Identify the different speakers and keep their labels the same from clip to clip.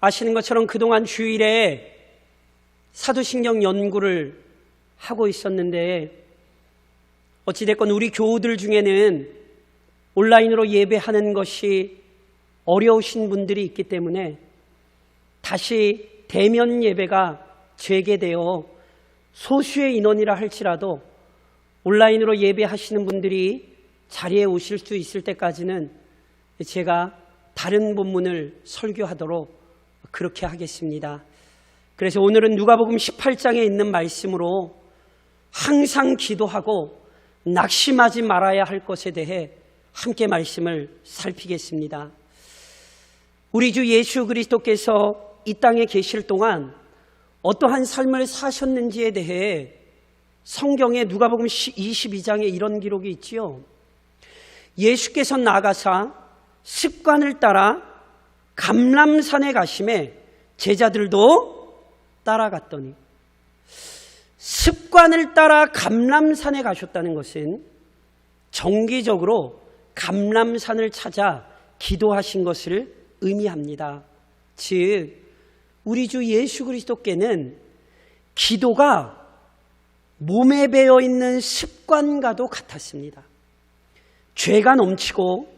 Speaker 1: 아시는 것처럼 그동안 주일에 사도신경 연구를 하고 있었는데 어찌됐건 우리 교우들 중에는 온라인으로 예배하는 것이 어려우신 분들이 있기 때문에 다시 대면 예배가 재개되어 소수의 인원이라 할지라도 온라인으로 예배하시는 분들이 자리에 오실 수 있을 때까지는 제가 다른 본문을 설교하도록 그렇게 하겠습니다. 그래서 오늘은 누가복음 18장에 있는 말씀으로 항상 기도하고 낙심하지 말아야 할 것에 대해 함께 말씀을 살피겠습니다. 우리 주 예수 그리스도께서 이 땅에 계실 동안 어떠한 삶을 사셨는지에 대해 성경에 누가복음 22장에 이런 기록이 있지요. 예수께서 나가사 습관을 따라 감람산에 가심에 제자들도 따라갔더니, 습관을 따라 감람산에 가셨다는 것은 정기적으로 감람산을 찾아 기도하신 것을 의미합니다. 즉 우리 주 예수 그리스도께는 기도가 몸에 배어있는 습관과도 같았습니다. 죄가 넘치고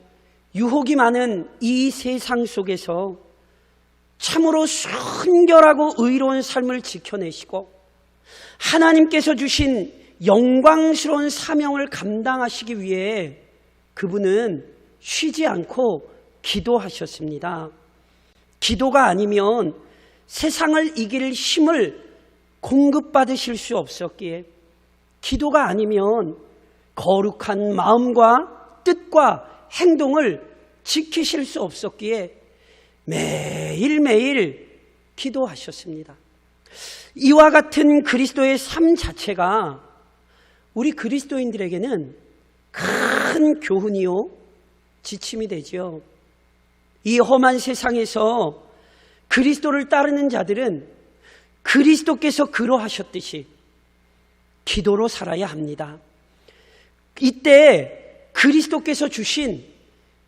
Speaker 1: 유혹이 많은 이 세상 속에서 참으로 순결하고 의로운 삶을 지켜내시고 하나님께서 주신 영광스러운 사명을 감당하시기 위해 그분은 쉬지 않고 기도하셨습니다. 기도가 아니면 세상을 이길 힘을 공급받으실 수 없었기에, 기도가 아니면 거룩한 마음과 뜻과 행동을 지키실 수 없었기에 매일매일 기도하셨습니다. 이와 같은 그리스도의 삶 자체가 우리 그리스도인들에게는 큰 교훈이요 지침이 되지요. 이 험한 세상에서 그리스도를 따르는 자들은 그리스도께서 그러하셨듯이 기도로 살아야 합니다. 이때 그리스도께서 주신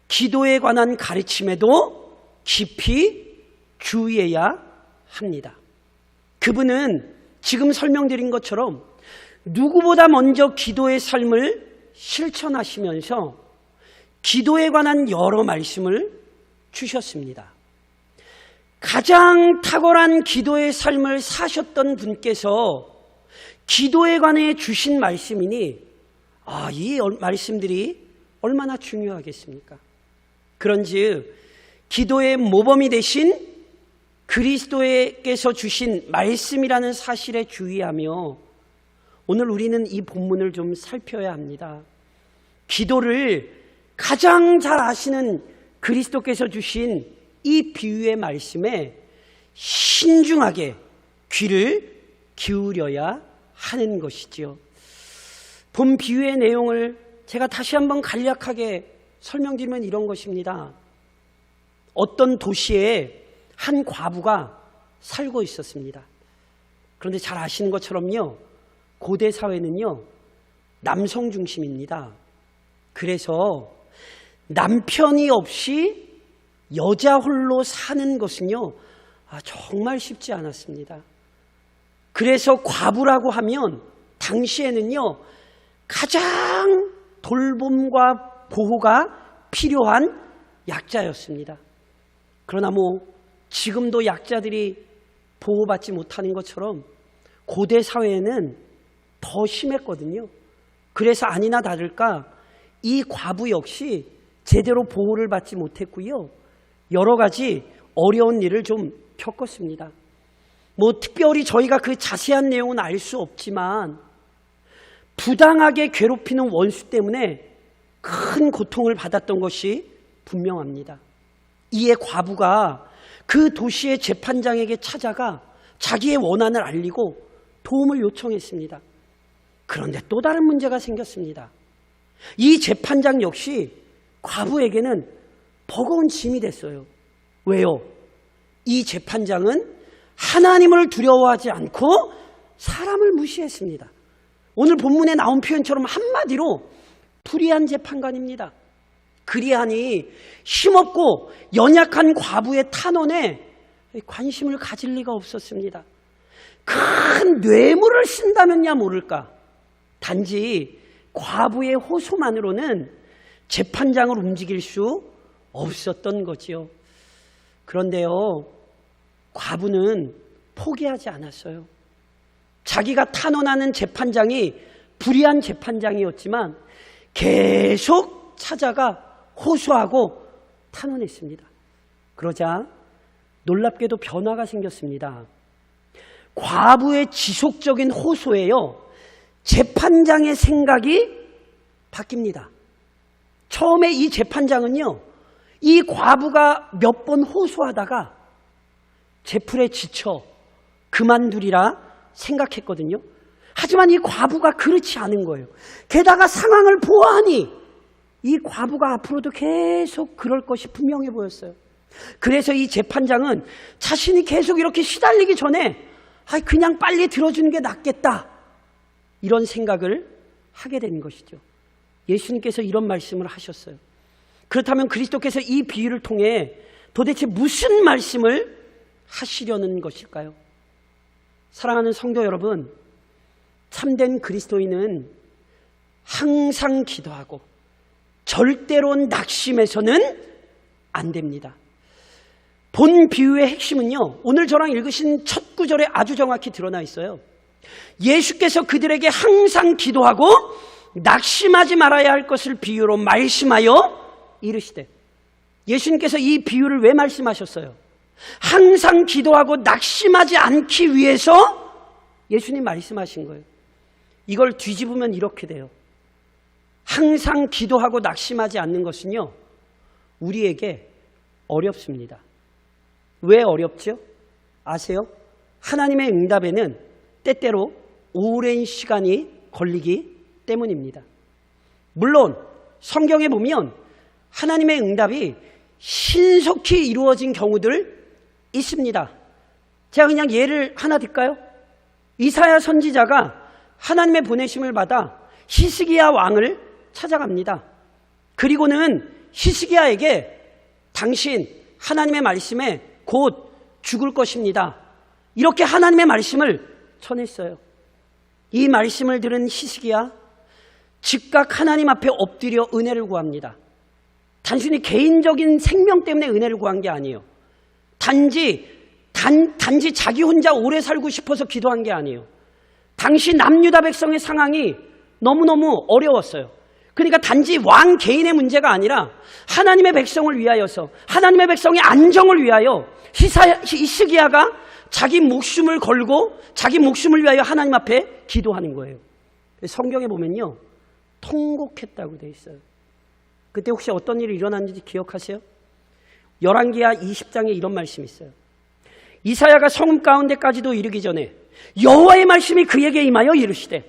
Speaker 1: 기도에 관한 가르침에도 깊이 주의해야 합니다. 그분은 지금 설명드린 것처럼 누구보다 먼저 기도의 삶을 실천하시면서 기도에 관한 여러 말씀을 주셨습니다. 가장 탁월한 기도의 삶을 사셨던 분께서 기도에 관해 주신 말씀이니 이 말씀들이 얼마나 중요하겠습니까? 그런즉 기도의 모범이 되신 그리스도께서 주신 말씀이라는 사실에 주의하며 오늘 우리는 이 본문을 좀 살펴야 합니다. 기도를 가장 잘 아시는 그리스도께서 주신 이 비유의 말씀에 신중하게 귀를 기울여야 하는 것이지요. 본 비유의 내용을 제가 다시 한번 간략하게 설명드리면 이런 것입니다. 어떤 도시에 한 과부가 살고 있었습니다. 그런데 잘 아시는 것처럼요, 고대 사회는요 남성 중심입니다. 그래서 남편이 없이 여자 홀로 사는 것은요 정말 쉽지 않았습니다. 그래서 과부라고 하면 당시에는요 가장 돌봄과 보호가 필요한 약자였습니다. 그러나 지금도 약자들이 보호받지 못하는 것처럼 고대 사회에는 더 심했거든요. 그래서 아니나 다를까 이 과부 역시 제대로 보호를 받지 못했고요, 여러 가지 어려운 일을 좀 겪었습니다. 특별히 저희가 그 자세한 내용은 알 수 없지만 부당하게 괴롭히는 원수 때문에 큰 고통을 받았던 것이 분명합니다. 이에 과부가 그 도시의 재판장에게 찾아가 자기의 원한을 알리고 도움을 요청했습니다. 그런데 또 다른 문제가 생겼습니다. 이 재판장 역시 과부에게는 버거운 짐이 됐어요. 왜요? 이 재판장은 하나님을 두려워하지 않고 사람을 무시했습니다. 오늘 본문에 나온 표현처럼 한마디로 불의한 재판관입니다. 그리하니 힘없고 연약한 과부의 탄원에 관심을 가질 리가 없었습니다. 큰 뇌물을 쓴다면야 모를까. 단지 과부의 호소만으로는 재판장을 움직일 수 없었던 거지요. 그런데요, 과부는 포기하지 않았어요. 자기가 탄원하는 재판장이 불의한 재판장이었지만 계속 찾아가 호소하고 탄원했습니다. 그러자 놀랍게도 변화가 생겼습니다. 과부의 지속적인 호소에요, 재판장의 생각이 바뀝니다. 처음에 이 재판장은요, 이 과부가 몇 번 호소하다가 제풀에 지쳐 그만두리라 생각했거든요. 하지만 이 과부가 그렇지 않은 거예요. 게다가 상황을 보아하니 이 과부가 앞으로도 계속 그럴 것이 분명해 보였어요. 그래서 이 재판장은 자신이 계속 이렇게 시달리기 전에 그냥 빨리 들어주는 게 낫겠다, 이런 생각을 하게 된 것이죠. 예수님께서 이런 말씀을 하셨어요. 그렇다면 그리스도께서 이 비유를 통해 도대체 무슨 말씀을 하시려는 것일까요? 사랑하는 성도 여러분, 참된 그리스도인은 항상 기도하고 절대로 낙심해서는 안 됩니다. 본 비유의 핵심은요, 오늘 저랑 읽으신 첫 구절에 아주 정확히 드러나 있어요. 예수께서 그들에게 항상 기도하고 낙심하지 말아야 할 것을 비유로 말씀하여 이르시되, 예수님께서 이 비유를 왜 말씀하셨어요? 항상 기도하고 낙심하지 않기 위해서 예수님 말씀하신 거예요. 이걸 뒤집으면 이렇게 돼요. 항상 기도하고 낙심하지 않는 것은요, 우리에게 어렵습니다. 왜 어렵죠? 아세요? 하나님의 응답에는 때때로 오랜 시간이 걸리기 때문입니다. 물론 성경에 보면 하나님의 응답이 신속히 이루어진 경우들 있습니다. 제가 그냥 예를 하나 들까요? 이사야 선지자가 하나님의 보내심을 받아 히스기야 왕을 찾아갑니다. 그리고는 히스기야에게 당신 하나님의 말씀에 곧 죽을 것입니다, 이렇게 하나님의 말씀을 전했어요. 이 말씀을 들은 히스기야 즉각 하나님 앞에 엎드려 은혜를 구합니다. 단순히 개인적인 생명 때문에 은혜를 구한 게 아니에요. 단지 자기 혼자 오래 살고 싶어서 기도한 게 아니에요. 당시 남유다 백성의 상황이 너무너무 어려웠어요. 그러니까 단지 왕 개인의 문제가 아니라 하나님의 백성을 위하여서, 하나님의 백성의 안정을 위하여 히스기야가 자기 목숨을 걸고 자기 목숨을 위하여 하나님 앞에 기도하는 거예요. 성경에 보면요, 통곡했다고 돼 있어요. 그때 혹시 어떤 일이 일어났는지 기억하세요? 열왕기하 20장에 이런 말씀이 있어요. 이사야가 성읍 가운데까지도 이르기 전에 여호와의 말씀이 그에게 임하여 이르시되,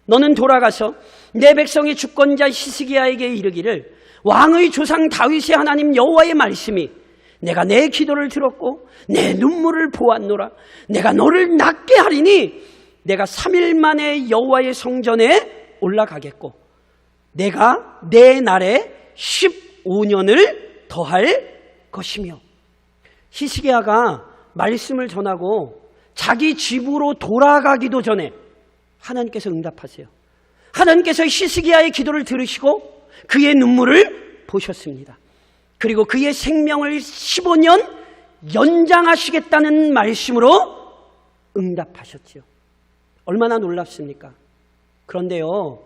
Speaker 1: 너는 돌아가서 내 백성의 주권자 히스기야에게 이르기를, 왕의 조상 다윗의 하나님 여호와의 말씀이 내가 내 기도를 들었고 내 눈물을 보았노라. 내가 너를 낫게 하리니 내가 3일 만에 여호와의 성전에 올라가겠고 내가 내 날에 15년을 더할 것이며. 히스기야가 말씀을 전하고 자기 집으로 돌아가기도 전에 하나님께서 응답하세요. 하나님께서 히스기야의 기도를 들으시고 그의 눈물을 보셨습니다. 그리고 그의 생명을 15년 연장하시겠다는 말씀으로 응답하셨죠. 얼마나 놀랍습니까? 그런데요,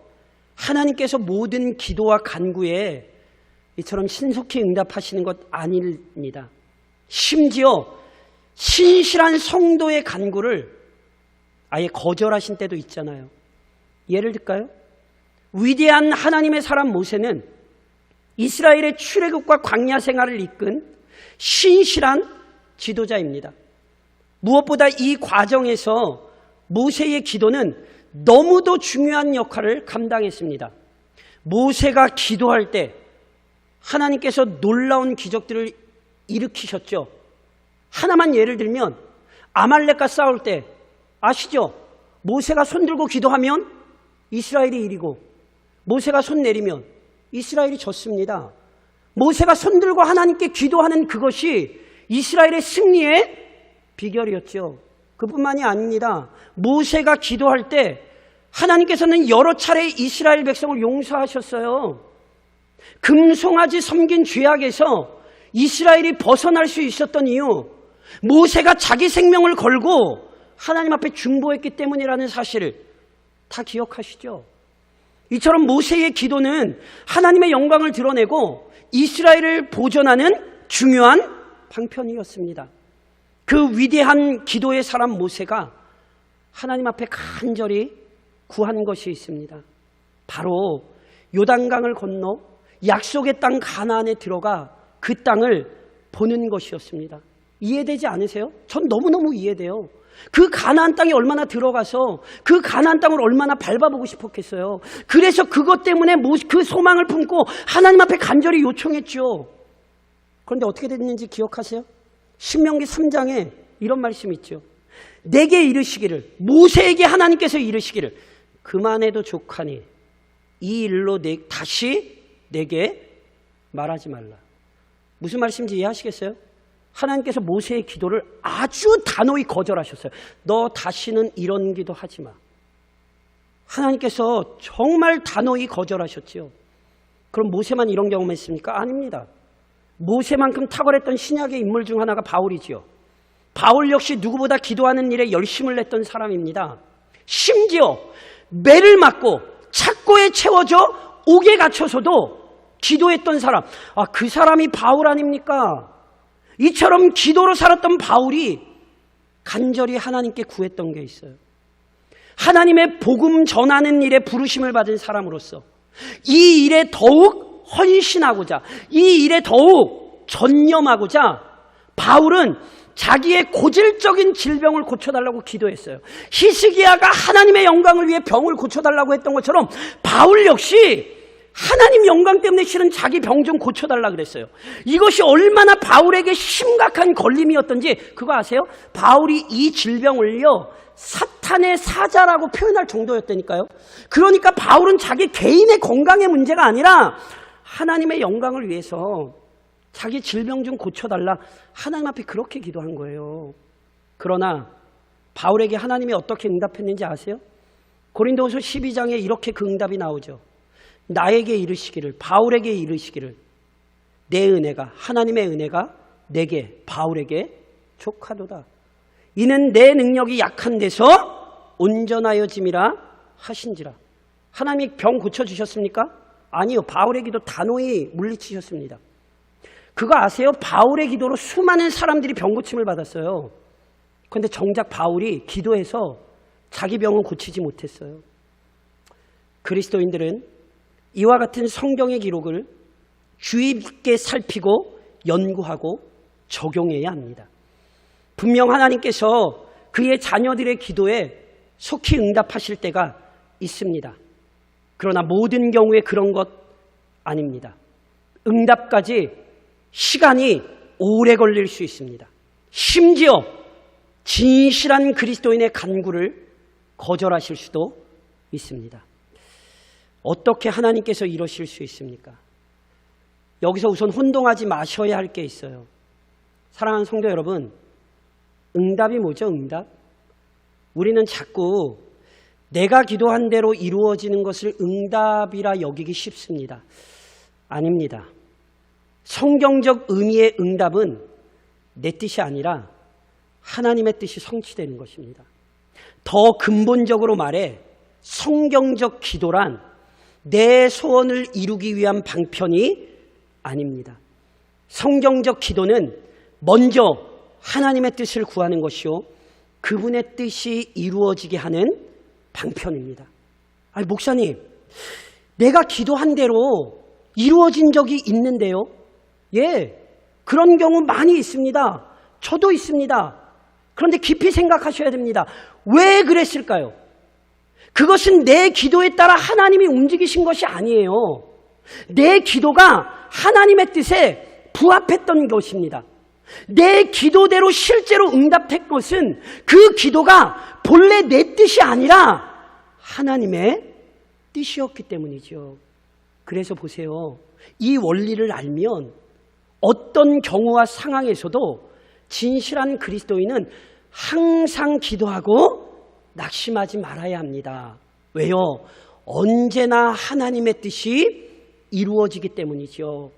Speaker 1: 하나님께서 모든 기도와 간구에 이처럼 신속히 응답하시는 것 아닙니다. 심지어 신실한 성도의 간구를 아예 거절하신 때도 있잖아요. 예를 들까요? 위대한 하나님의 사람 모세는 이스라엘의 출애굽과 광야 생활을 이끈 신실한 지도자입니다. 무엇보다 이 과정에서 모세의 기도는 너무도 중요한 역할을 감당했습니다. 모세가 기도할 때 하나님께서 놀라운 기적들을 일으키셨죠. 하나만 예를 들면 아말렉과 싸울 때 아시죠? 모세가 손 들고 기도하면 이스라엘이 이기고 모세가 손 내리면 이스라엘이 졌습니다. 모세가 손 들고 하나님께 기도하는 그것이 이스라엘의 승리의 비결이었죠. 그뿐만이 아닙니다. 모세가 기도할 때 하나님께서는 여러 차례 이스라엘 백성을 용서하셨어요. 금송아지 섬긴 죄악에서 이스라엘이 벗어날 수 있었던 이유, 모세가 자기 생명을 걸고 하나님 앞에 중보했기 때문이라는 사실을 다 기억하시죠? 이처럼 모세의 기도는 하나님의 영광을 드러내고 이스라엘을 보존하는 중요한 방편이었습니다. 그 위대한 기도의 사람 모세가 하나님 앞에 간절히 구한 것이 있습니다. 바로 요단강을 건너 약속의 땅 가나안에 들어가 그 땅을 보는 것이었습니다. 이해되지 않으세요? 전 너무너무 이해돼요. 그 가나안 땅에 얼마나 들어가서 그 가나안 땅을 얼마나 밟아보고 싶었겠어요. 그래서 그것 때문에 그 소망을 품고 하나님 앞에 간절히 요청했죠. 그런데 어떻게 됐는지 기억하세요? 신명기 3장에 이런 말씀이 있죠. 내게 이르시기를, 모세에게 하나님께서 이르시기를, 그만해도 족하니 이 일로 다시 내게 말하지 말라. 무슨 말씀인지 이해하시겠어요? 하나님께서 모세의 기도를 아주 단호히 거절하셨어요. 너 다시는 이런 기도 하지 마. 하나님께서 정말 단호히 거절하셨지요. 그럼 모세만 이런 경험을 했습니까? 아닙니다. 모세만큼 탁월했던 신약의 인물 중 하나가 바울이지요. 바울 역시 누구보다 기도하는 일에 열심을 냈던 사람입니다. 심지어 매를 맞고 착고에 채워져 옥에 갇혀서도 기도했던 사람, 그 사람이 바울 아닙니까? 이처럼 기도로 살았던 바울이 간절히 하나님께 구했던 게 있어요. 하나님의 복음 전하는 일에 부르심을 받은 사람으로서 이 일에 더욱 헌신하고자, 이 일에 더욱 전념하고자 바울은 자기의 고질적인 질병을 고쳐달라고 기도했어요. 히스기야가 하나님의 영광을 위해 병을 고쳐달라고 했던 것처럼 바울 역시 하나님 영광 때문에 실은 자기 병 좀 고쳐달라고 그랬어요. 이것이 얼마나 바울에게 심각한 걸림이었던지 그거 아세요? 바울이 이 질병을요 사탄의 사자라고 표현할 정도였다니까요. 그러니까 바울은 자기 개인의 건강의 문제가 아니라 하나님의 영광을 위해서 자기 질병 좀 고쳐달라 하나님 앞에 그렇게 기도한 거예요. 그러나 바울에게 하나님이 어떻게 응답했는지 아세요? 고린도후서 12장에 이렇게 그 응답이 나오죠. 나에게 이르시기를, 바울에게 이르시기를, 내 은혜가, 하나님의 은혜가 내게, 바울에게 족하도다. 이는 내 능력이 약한 데서 온전하여짐이라 하신지라. 하나님이 병 고쳐주셨습니까? 아니요. 바울의 기도 단호히 물리치셨습니다. 그거 아세요? 바울의 기도로 수많은 사람들이 병 고침을 받았어요. 그런데 정작 바울이 기도해서 자기 병은 고치지 못했어요. 그리스도인들은 이와 같은 성경의 기록을 주의 깊게 살피고 연구하고 적용해야 합니다. 분명 하나님께서 그의 자녀들의 기도에 속히 응답하실 때가 있습니다. 그러나 모든 경우에 그런 것 아닙니다. 응답까지 시간이 오래 걸릴 수 있습니다. 심지어 진실한 그리스도인의 간구를 거절하실 수도 있습니다. 어떻게 하나님께서 이러실 수 있습니까? 여기서 우선 혼동하지 마셔야 할 게 있어요. 사랑하는 성도 여러분, 응답이 뭐죠? 응답? 우리는 자꾸 내가 기도한 대로 이루어지는 것을 응답이라 여기기 쉽습니다. 아닙니다. 성경적 의미의 응답은 내 뜻이 아니라 하나님의 뜻이 성취되는 것입니다. 더 근본적으로 말해 성경적 기도란 내 소원을 이루기 위한 방편이 아닙니다. 성경적 기도는 먼저 하나님의 뜻을 구하는 것이요 그분의 뜻이 이루어지게 하는 방편입니다. 아니, 목사님, 내가 기도한 대로 이루어진 적이 있는데요. 예, 그런 경우 많이 있습니다. 저도 있습니다. 그런데 깊이 생각하셔야 됩니다. 왜 그랬을까요? 그것은 내 기도에 따라 하나님이 움직이신 것이 아니에요. 내 기도가 하나님의 뜻에 부합했던 것입니다. 내 기도대로 실제로 응답된 것은 그 기도가 본래 내 뜻이 아니라 하나님의 뜻이었기 때문이죠. 그래서 보세요. 이 원리를 알면 어떤 경우와 상황에서도 진실한 그리스도인은 항상 기도하고 낙심하지 말아야 합니다. 왜요? 언제나 하나님의 뜻이 이루어지기 때문이죠.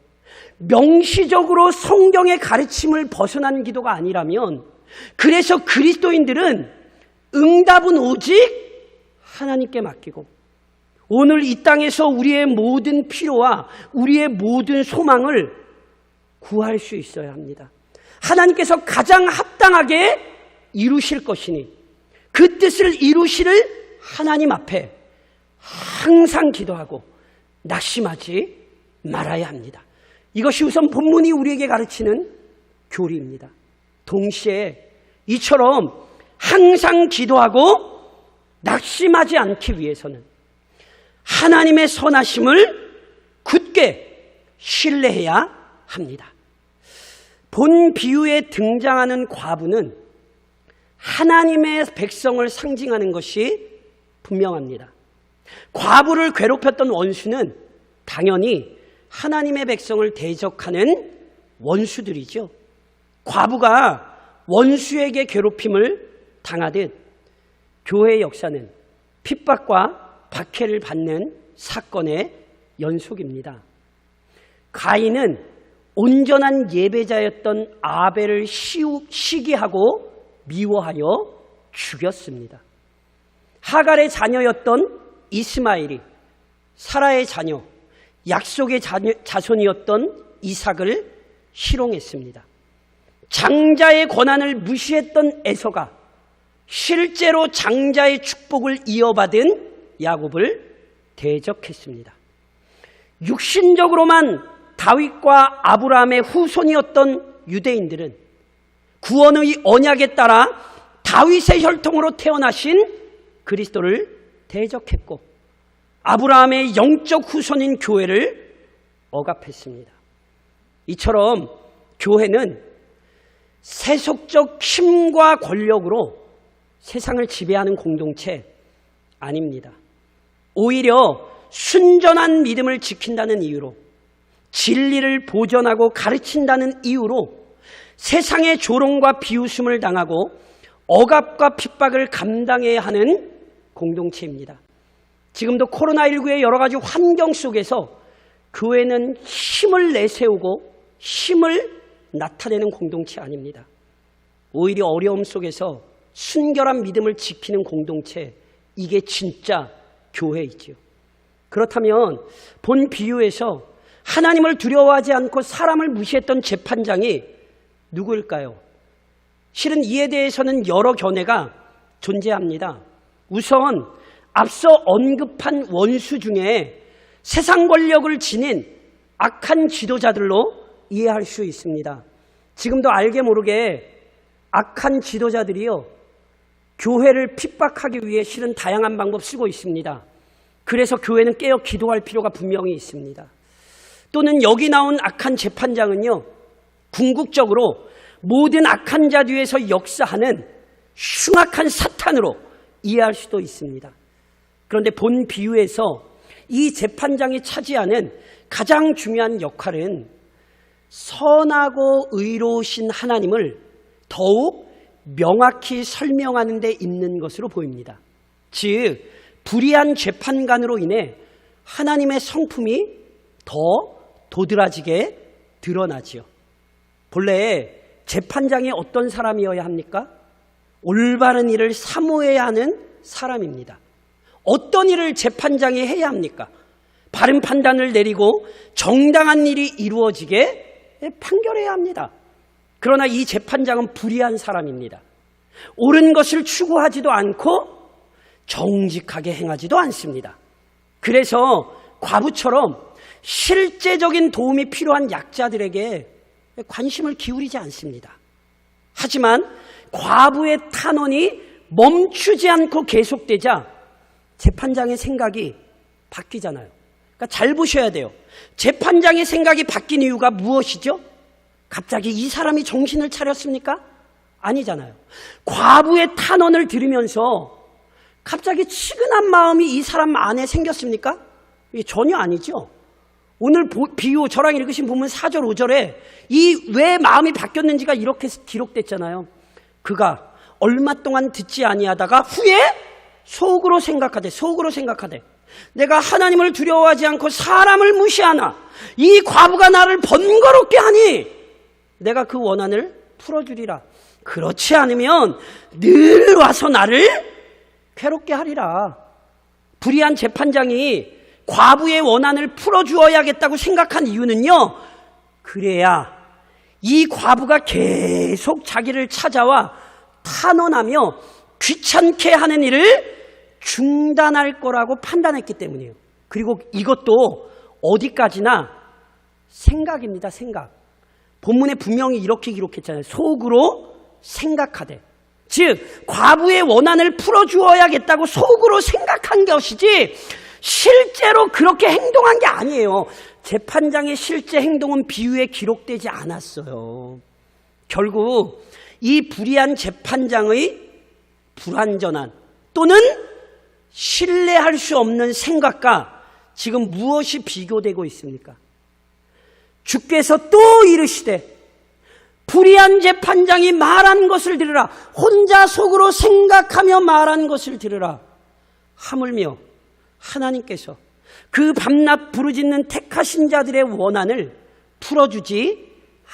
Speaker 1: 명시적으로 성경의 가르침을 벗어난 기도가 아니라면, 그래서 그리스도인들은 응답은 오직 하나님께 맡기고, 오늘 이 땅에서 우리의 모든 필요와 우리의 모든 소망을 구할 수 있어야 합니다. 하나님께서 가장 합당하게 이루실 것이니 그 뜻을 이루시를 하나님 앞에 항상 기도하고 낙심하지 말아야 합니다. 이것이 우선 본문이 우리에게 가르치는 교리입니다. 동시에 이처럼 항상 기도하고 낙심하지 않기 위해서는 하나님의 선하심을 굳게 신뢰해야 합니다. 본 비유에 등장하는 과부는 하나님의 백성을 상징하는 것이 분명합니다. 과부를 괴롭혔던 원수는 당연히 하나님의 백성을 대적하는 원수들이죠. 과부가 원수에게 괴롭힘을 당하듯 교회의 역사는 핍박과 박해를 받는 사건의 연속입니다. 가인은 온전한 예배자였던 아벨을 시기하고 미워하여 죽였습니다. 하갈의 자녀였던 이스마엘이 사라의 자녀, 약속의 자손이었던 이삭을 희롱했습니다. 장자의 권한을 무시했던 에서가 실제로 장자의 축복을 이어받은 야곱을 대적했습니다. 육신적으로만 다윗과 아브라함의 후손이었던 유대인들은 구원의 언약에 따라 다윗의 혈통으로 태어나신 그리스도를 대적했고 아브라함의 영적 후손인 교회를 억압했습니다. 이처럼 교회는 세속적 힘과 권력으로 세상을 지배하는 공동체 아닙니다. 오히려 순전한 믿음을 지킨다는 이유로, 진리를 보존하고 가르친다는 이유로 세상의 조롱과 비웃음을 당하고 억압과 핍박을 감당해야 하는 공동체입니다. 지금도 코로나19의 여러 가지 환경 속에서 교회는 힘을 내세우고 힘을 나타내는 공동체 아닙니다. 오히려 어려움 속에서 순결한 믿음을 지키는 공동체, 이게 진짜 교회이지요. 그렇다면 본 비유에서 하나님을 두려워하지 않고 사람을 무시했던 재판장이 누구일까요? 실은 이에 대해서는 여러 견해가 존재합니다. 우선 앞서 언급한 원수 중에 세상 권력을 지닌 악한 지도자들로 이해할 수 있습니다. 지금도 알게 모르게 악한 지도자들이요, 교회를 핍박하기 위해 실은 다양한 방법 쓰고 있습니다. 그래서 교회는 깨어 기도할 필요가 분명히 있습니다. 또는 여기 나온 악한 재판장은요, 궁극적으로 모든 악한 자 뒤에서 역사하는 흉악한 사탄으로 이해할 수도 있습니다. 그런데 본 비유에서 이 재판장이 차지하는 가장 중요한 역할은 선하고 의로우신 하나님을 더욱 명확히 설명하는 데 있는 것으로 보입니다. 즉, 불의한 재판관으로 인해 하나님의 성품이 더 도드라지게 드러나지요. 본래 재판장이 어떤 사람이어야 합니까? 올바른 일을 사모해야 하는 사람입니다. 어떤 일을 재판장이 해야 합니까? 바른 판단을 내리고 정당한 일이 이루어지게 판결해야 합니다. 그러나 이 재판장은 불의한 사람입니다. 옳은 것을 추구하지도 않고 정직하게 행하지도 않습니다. 그래서 과부처럼 실제적인 도움이 필요한 약자들에게 관심을 기울이지 않습니다. 하지만 과부의 탄원이 멈추지 않고 계속되자 재판장의 생각이 바뀌잖아요. 그러니까 잘 보셔야 돼요. 재판장의 생각이 바뀐 이유가 무엇이죠? 갑자기 이 사람이 정신을 차렸습니까? 아니잖아요. 과부의 탄원을 들으면서 갑자기 치근한 마음이 이 사람 안에 생겼습니까? 이게 전혀 아니죠. 오늘 비유 저랑 읽으신 본문 4절 5절에 이 왜 마음이 바뀌었는지가 이렇게 기록됐잖아요. 그가 얼마 동안 듣지 아니하다가 후에 속으로 생각하되 내가 하나님을 두려워하지 않고 사람을 무시하나 이 과부가 나를 번거롭게 하니 내가 그 원한을 풀어주리라. 그렇지 않으면 늘 와서 나를 괴롭게 하리라. 불의한 재판장이 과부의 원한을 풀어주어야겠다고 생각한 이유는요, 그래야 이 과부가 계속 자기를 찾아와 탄원하며 귀찮게 하는 일을 중단할 거라고 판단했기 때문이에요. 그리고 이것도 어디까지나 생각입니다. 생각. 본문에 분명히 이렇게 기록했잖아요. 속으로 생각하되. 즉 과부의 원한을 풀어주어야겠다고 속으로 생각한 것이지 실제로 그렇게 행동한 게 아니에요. 재판장의 실제 행동은 비유에 기록되지 않았어요. 결국 이 불의한 재판장의 불완전한 또는 신뢰할 수 없는 생각과 지금 무엇이 비교되고 있습니까? 주께서 또 이르시되 불의한 재판장이 말한 것을 들으라. 혼자 속으로 생각하며 말한 것을 들으라. 하물며 하나님께서 그 밤낮 부르짖는 택하신 자들의 원한을 풀어주지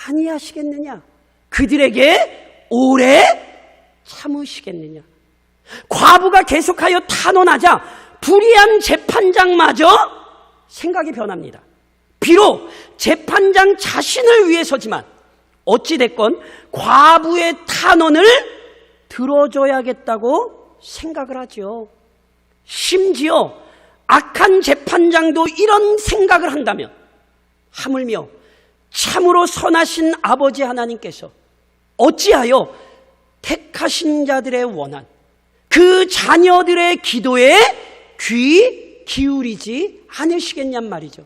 Speaker 1: 아니하시겠느냐? 그들에게 오래 참으시겠느냐? 과부가 계속하여 탄원하자 불의한 재판장마저 생각이 변합니다. 비록 재판장 자신을 위해서지만 어찌됐건 과부의 탄원을 들어줘야겠다고 생각을 하죠. 심지어 악한 재판장도 이런 생각을 한다면 하물며 참으로 선하신 아버지 하나님께서 어찌하여 택하신 자들의 원한, 그 자녀들의 기도에 귀 기울이지 않으시겠냔 말이죠.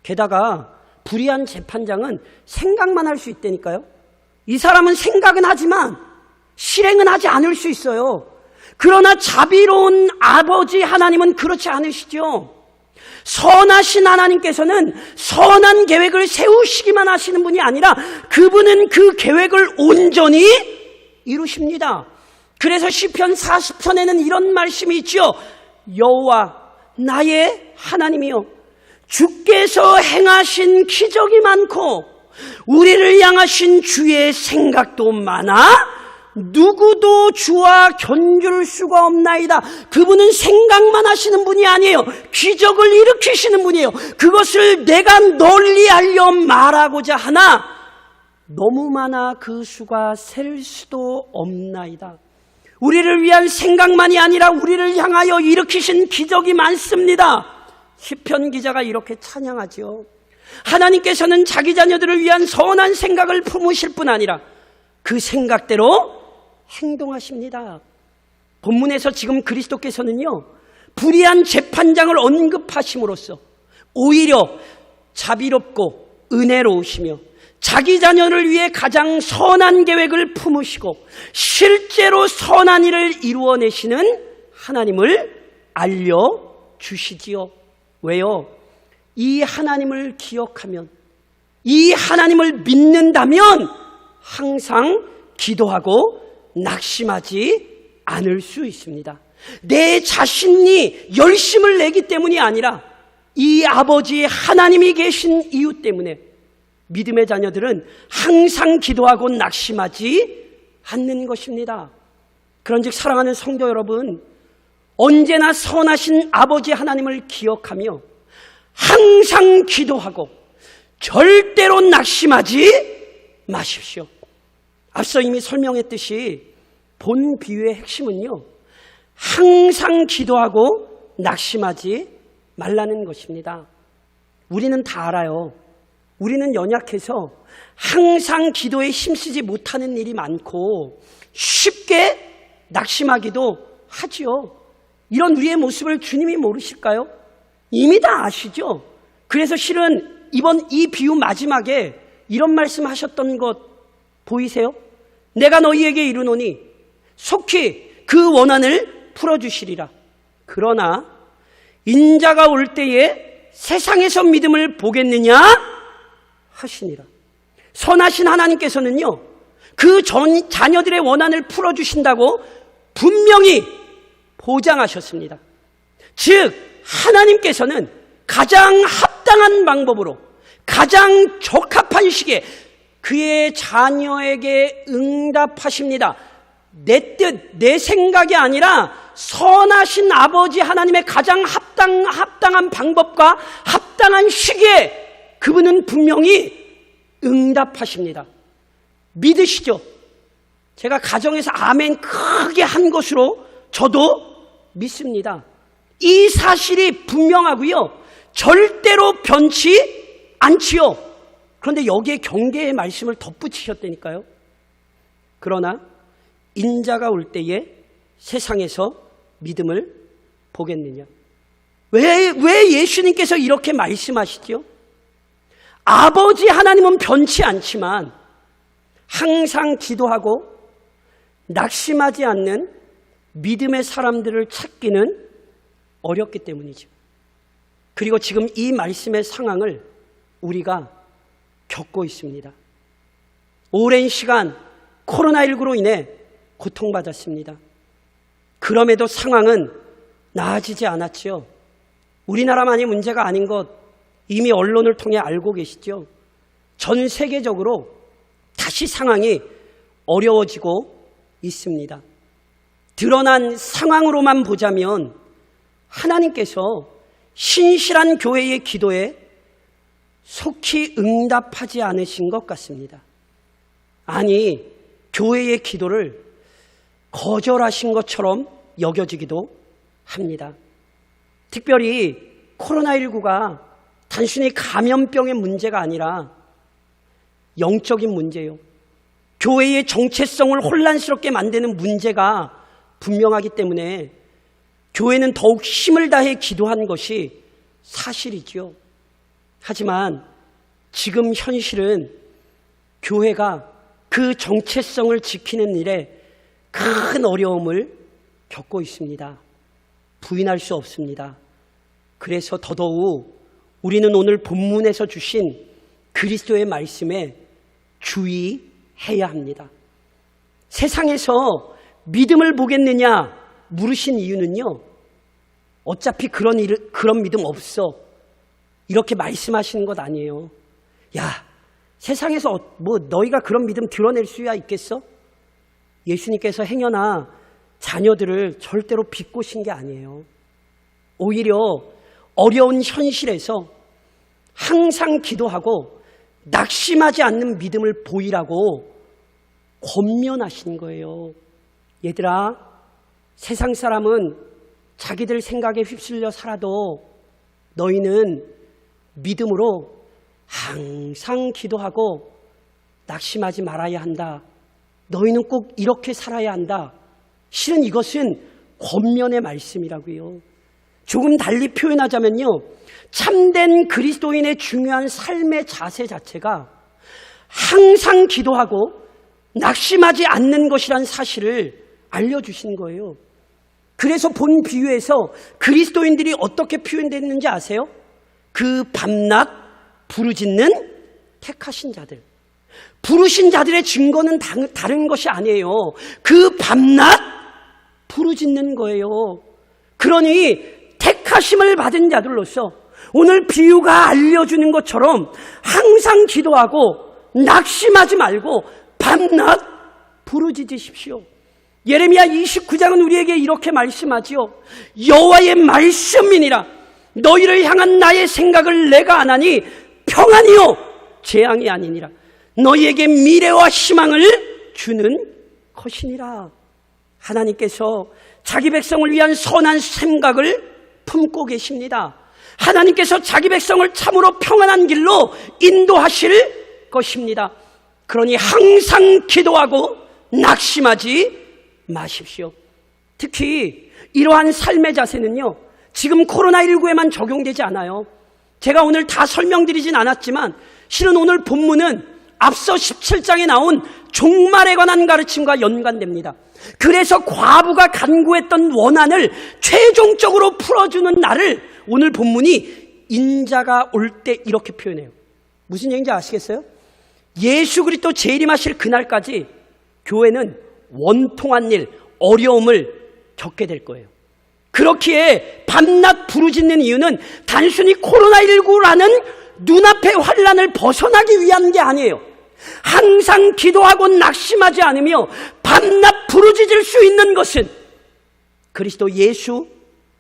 Speaker 1: 게다가 불의한 재판장은 생각만 할 수 있다니까요. 이 사람은 생각은 하지만 실행은 하지 않을 수 있어요. 그러나 자비로운 아버지 하나님은 그렇지 않으시죠. 선하신 하나님께서는 선한 계획을 세우시기만 하시는 분이 아니라 그분은 그 계획을 온전히 이루십니다. 그래서 시편 40편에는 이런 말씀이 있죠. 여호와 나의 하나님이여, 주께서 행하신 기적이 많고 우리를 향하신 주의 생각도 많아 누구도 주와 견줄 수가 없나이다. 그분은 생각만 하시는 분이 아니에요. 기적을 일으키시는 분이에요. 그것을 내가 널리 알려 말하고자 하나 너무 많아 그 수가 셀 수도 없나이다. 우리를 위한 생각만이 아니라 우리를 향하여 일으키신 기적이 많습니다. 시편 기자가 이렇게 찬양하죠. 하나님께서는 자기 자녀들을 위한 선한 생각을 품으실 뿐 아니라 그 생각대로 행동하십니다. 본문에서 지금 그리스도께서는요, 불의한 재판장을 언급하심으로써 오히려 자비롭고 은혜로우시며 자기 자녀를 위해 가장 선한 계획을 품으시고 실제로 선한 일을 이루어내시는 하나님을 알려주시지요. 왜요? 이 하나님을 기억하면, 이 하나님을 믿는다면 항상 기도하고 낙심하지 않을 수 있습니다. 내 자신이 열심을 내기 때문이 아니라 이 아버지 하나님이 계신 이유 때문에 믿음의 자녀들은 항상 기도하고 낙심하지 않는 것입니다. 그런즉 사랑하는 성도 여러분, 언제나 선하신 아버지 하나님을 기억하며 항상 기도하고 절대로 낙심하지 마십시오. 앞서 이미 설명했듯이 본 비유의 핵심은요, 항상 기도하고 낙심하지 말라는 것입니다. 우리는 다 알아요. 우리는 연약해서 항상 기도에 힘쓰지 못하는 일이 많고 쉽게 낙심하기도 하지요. 이런 우리의 모습을 주님이 모르실까요? 이미 다 아시죠? 그래서 실은 이번 이 비유 마지막에 이런 말씀하셨던 것 보이세요? 내가 너희에게 이르노니 속히 그 원한을 풀어주시리라. 그러나 인자가 올 때에 세상에서 믿음을 보겠느냐 하시니라. 선하신 하나님께서는요, 그 자녀들의 원한을 풀어주신다고 분명히 보장하셨습니다. 즉 하나님께서는 가장 합당한 방법으로 가장 적합한 시기에 그의 자녀에게 응답하십니다. 내 뜻, 내 생각이 아니라 선하신 아버지 하나님의 가장 합당한 방법과 합당한 시기에 그분은 분명히 응답하십니다. 믿으시죠? 제가 가정에서 아멘 크게 한 것으로 저도 믿습니다. 이 사실이 분명하고요, 절대로 변치 않지요. 그런데 여기에 경계의 말씀을 덧붙이셨다니까요. 그러나 인자가 올 때에 세상에서 믿음을 보겠느냐. 왜 예수님께서 이렇게 말씀하시죠? 아버지 하나님은 변치 않지만 항상 기도하고 낙심하지 않는 믿음의 사람들을 찾기는 어렵기 때문이죠. 그리고 지금 이 말씀의 상황을 우리가 겪고 있습니다. 오랜 시간 코로나19로 인해 고통받았습니다. 그럼에도 상황은 나아지지 않았지요. 우리나라만이 문제가 아닌 것 이미 언론을 통해 알고 계시죠. 전 세계적으로 다시 상황이 어려워지고 있습니다. 드러난 상황으로만 보자면 하나님께서 신실한 교회의 기도에 속히 응답하지 않으신 것 같습니다. 아니, 교회의 기도를 거절하신 것처럼 여겨지기도 합니다. 특별히 코로나19가 단순히 감염병의 문제가 아니라 영적인 문제요, 교회의 정체성을 혼란스럽게 만드는 문제가 분명하기 때문에 교회는 더욱 힘을 다해 기도한 것이 사실이지요. 하지만 지금 현실은 교회가 그 정체성을 지키는 일에 큰 어려움을 겪고 있습니다. 부인할 수 없습니다. 그래서 더더욱 우리는 오늘 본문에서 주신 그리스도의 말씀에 주의해야 합니다. 세상에서 믿음을 보겠느냐 물으신 이유는요, 어차피 그런 믿음 없어, 이렇게 말씀하시는 것 아니에요. 야, 세상에서 뭐 너희가 그런 믿음 드러낼 수야 있겠어? 예수님께서 행여나 자녀들을 절대로 비꼬신 게 아니에요. 오히려 어려운 현실에서 항상 기도하고 낙심하지 않는 믿음을 보이라고 권면하신 거예요. 얘들아, 세상 사람은 자기들 생각에 휩쓸려 살아도 너희는 믿음으로 항상 기도하고 낙심하지 말아야 한다. 너희는 꼭 이렇게 살아야 한다. 실은 이것은 권면의 말씀이라고요. 조금 달리 표현하자면요, 참된 그리스도인의 중요한 삶의 자세 자체가 항상 기도하고 낙심하지 않는 것이란 사실을 알려주신 거예요. 그래서 본 비유에서 그리스도인들이 어떻게 표현됐는지 아세요? 그 밤낮 부르짖는 택하신 자들. 부르신 자들의 증거는 다른 것이 아니에요. 그 밤낮 부르짖는 거예요. 그러니 택하심을 받은 자들로서 오늘 비유가 알려주는 것처럼 항상 기도하고 낙심하지 말고 밤낮 부르짖으십시오. 예레미야 29장은 우리에게 이렇게 말씀하지요. 여호와의 말씀이니라. 너희를 향한 나의 생각을 내가 아나니 평안이요 재앙이 아니니라. 너희에게 미래와 희망을 주는 것이니라. 하나님께서 자기 백성을 위한 선한 생각을 품고 계십니다. 하나님께서 자기 백성을 참으로 평안한 길로 인도하실 것입니다. 그러니 항상 기도하고 낙심하지 마십시오. 특히 이러한 삶의 자세는요, 지금 코로나19에만 적용되지 않아요. 제가 오늘 다 설명드리진 않았지만 실은 오늘 본문은 앞서 17장에 나온 종말에 관한 가르침과 연관됩니다. 그래서 과부가 간구했던 원한을 최종적으로 풀어주는 날을 오늘 본문이 인자가 올 때 이렇게 표현해요. 무슨 얘기인지 아시겠어요? 예수 그리스도 재림하실 그날까지 교회는 원통한 일, 어려움을 겪게 될 거예요. 그렇기에 밤낮 부르짖는 이유는 단순히 코로나19라는 눈앞의 환란을 벗어나기 위한 게 아니에요. 항상 기도하고 낙심하지 않으며 밤낮 부르짖을 수 있는 것은 그리스도 예수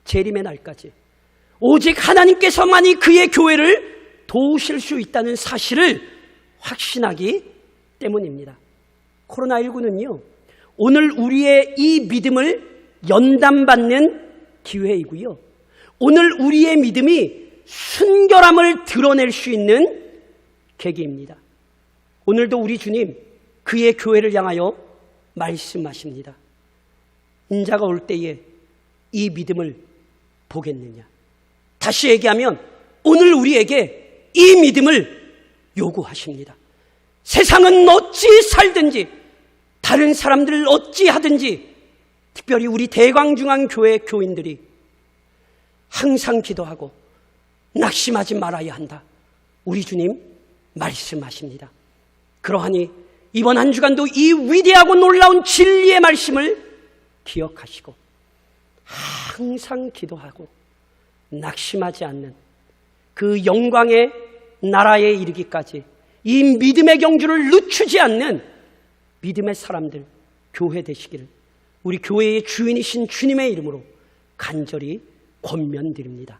Speaker 1: 재림의 날까지 오직 하나님께서만이 그의 교회를 도우실 수 있다는 사실을 확신하기 때문입니다. 코로나19는요, 오늘 우리의 이 믿음을 연단받는 기회이고요, 오늘 우리의 믿음이 순결함을 드러낼 수 있는 계기입니다. 오늘도 우리 주님 그의 교회를 향하여 말씀하십니다. 인자가 올 때에 이 믿음을 보겠느냐. 다시 얘기하면 오늘 우리에게 이 믿음을 요구하십니다. 세상은 어찌 살든지 다른 사람들을 어찌 하든지 특별히 우리 대광중앙교회 교인들이 항상 기도하고 낙심하지 말아야 한다. 우리 주님 말씀하십니다. 그러하니 이번 한 주간도 이 위대하고 놀라운 진리의 말씀을 기억하시고 항상 기도하고 낙심하지 않는 그 영광의 나라에 이르기까지 이 믿음의 경주를 늦추지 않는 믿음의 사람들, 교회 되시기를 우리 교회의 주인이신 주님의 이름으로 간절히 권면드립니다.